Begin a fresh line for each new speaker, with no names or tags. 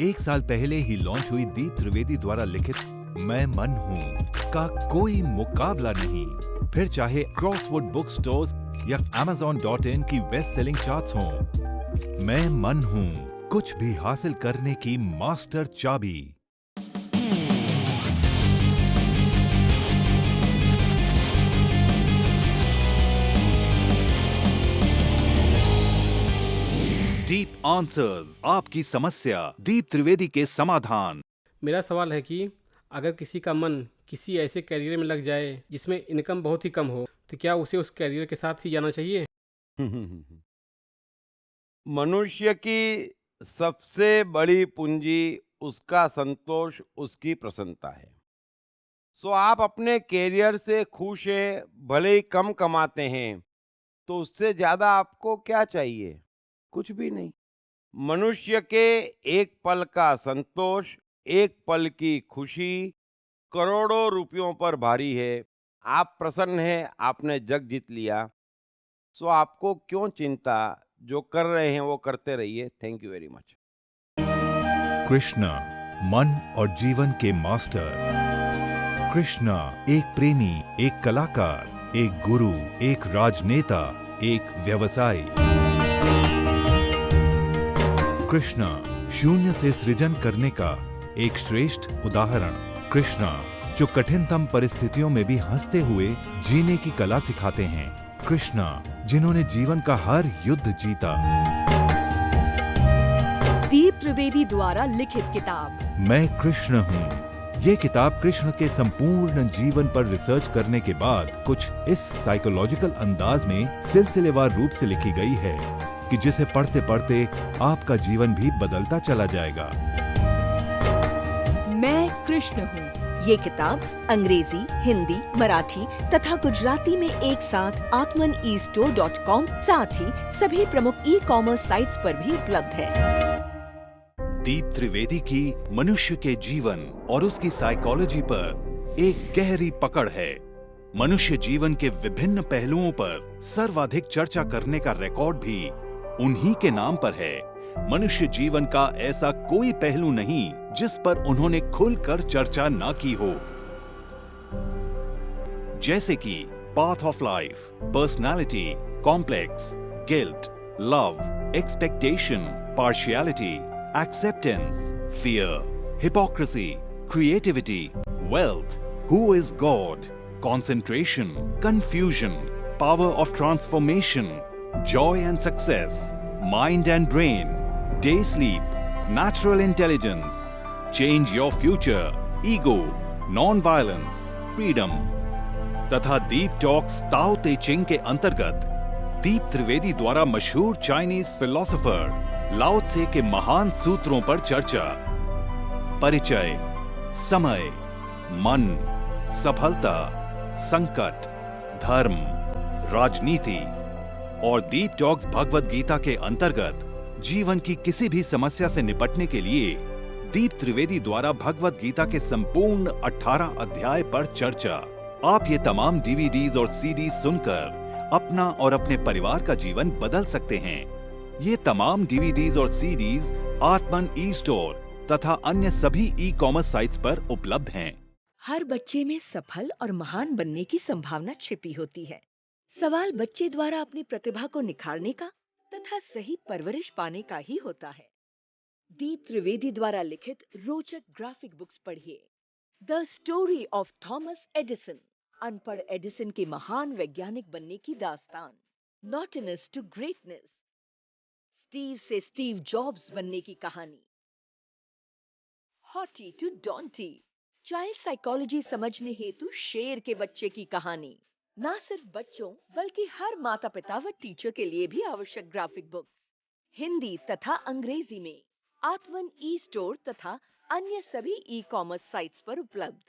1 साल पहले ही लॉन्च हुई दीप त्रिवेदी द्वारा लिखित मैं मन हूँ का कोई मुकाबला नहीं। फिर चाहे क्रॉसवर्ड बुक स्टोर्स या Amazon.in की बेस्ट सेलिंग चार्ट्स हों, मैं मन हूँ कुछ भी हासिल करने की मास्टर चाबी। डीप आंसर्स, आपकी समस्या, दीप त्रिवेदी के समाधान।
मेरा सवाल है कि अगर किसी का मन किसी ऐसे करियर में लग जाए जिसमें इनकम बहुत ही कम हो, तो क्या उसे उस करियर के साथ ही जाना चाहिए?
मनुष्य की सबसे बड़ी पूंजी उसका संतोष, उसकी प्रसन्नता है। सो आप अपने कैरियर से खुश हैं, भले ही कम कमाते हैं, तो उससे ज्यादा आपको क्या चाहिए? कुछ भी नहीं। मनुष्य के एक पल का संतोष, एक पल की खुशी करोड़ों रुपयों पर भारी है। आप प्रसन्न हैं, आपने जग जीत लिया। सो आपको क्यों चिंता? जो कर रहे हैं वो करते रहिए। Thank you very much.
Krishna, मन और जीवन के मास्टर। कृष्णा एक प्रेमी, एक कलाकार, एक गुरु, एक राजनेता, एक व्यवसायी। कृष्णा शून्य से सृजन करने का एक श्रेष्ठ उदाहरण। कृष्णा जो कठिनतम परिस्थितियों में भी हंसते हुए जीने की कला सिखाते हैं। कृष्णा जिन्होंने जीवन का हर युद्ध जीता।
दीप त्रिवेदी द्वारा लिखित किताब
मैं कृष्ण हूँ। ये किताब कृष्ण के संपूर्ण जीवन पर रिसर्च करने के बाद कुछ इस साइकोलॉजिकल अंदाज में सिलसिलेवार रूप से लिखी गई है कि जिसे पढ़ते पढ़ते आपका जीवन भी बदलता चला जाएगा।
मैं कृष्ण हूँ। ये किताब अंग्रेजी, हिंदी, मराठी तथा गुजराती में एक साथ atmanestore.com साथ ही सभी प्रमुख ई-कॉमर्स साइट्स पर भी उपलब्ध है।
दीप त्रिवेदी की मनुष्य के जीवन और उसकी साइकोलॉजी पर एक गहरी पकड़ है। मनुष्य जीवन के विभिन्न पहलुओं पर सर्वाधिक चर्चा करने का रिकॉर्ड भी उन्हीं के नाम पर है। मनुष्य जीवन का ऐसा कोई पहलू नहीं जिस पर उन्होंने खुलकर चर्चा ना की हो, जैसे कि path of life, personality, complex, guilt, love, expectation, partiality, acceptance, fear, hypocrisy, creativity, wealth, who is God, concentration, confusion, power of transformation, joy and success, mind and brain, day sleep, natural intelligence, change your future, ego, non-violence, freedom, तथा दीप talks ताओ ते चिंग के अंतर्गत दीप त्रिवेदी द्वारा मशहूर Chinese philosopher लाओ त्से के महान सूत्रों पर चर्चा। परिचय, समय, मन, सफलता, संकट, धर्म, राजनीति और दीप टॉक्स भगवद गीता के अंतर्गत जीवन की किसी भी समस्या से निपटने के लिए दीप त्रिवेदी द्वारा भगवद गीता के संपूर्ण 18 अध्याय पर चर्चा। आप ये तमाम डीवीडीज और सीडीज सुनकर अपना और अपने परिवार का जीवन बदल सकते हैं। ये तमाम डीवीडीज और सीडीज आत्मन ई स्टोर तथा अन्य सभी ई कॉमर्स साइट्स पर उपलब्ध हैं।
हर बच्चे में सफल और महान बनने की संभावना छिपी होती है। सवाल बच्चे द्वारा अपनी प्रतिभा को निखारने का तथा सही परवरिश पाने का ही होता है। दीप त्रिवेदी द्वारा लिखित रोचक ग्राफिक बुक्स पढ़िए। The story of Thomas Edison, अनपढ़ एडिसन के महान वैज्ञानिक बनने की दास्तान। नॉटनेस टू ग्रेटनेस, स्टीव से स्टीव जॉब्स बनने की कहानी। हॉटी टू डॉन्टी, चाइल्ड साइकोलॉजी समझने हेतु शेर के बच्चे की कहानी। ना सिर्फ बच्चों बल्कि हर माता पिता व टीचर के लिए भी आवश्यक ग्राफिक बुक्स हिंदी तथा अंग्रेजी में आत्मन ई स्टोर तथा अन्य सभी ई कॉमर्स साइट्स पर उपलब्ध।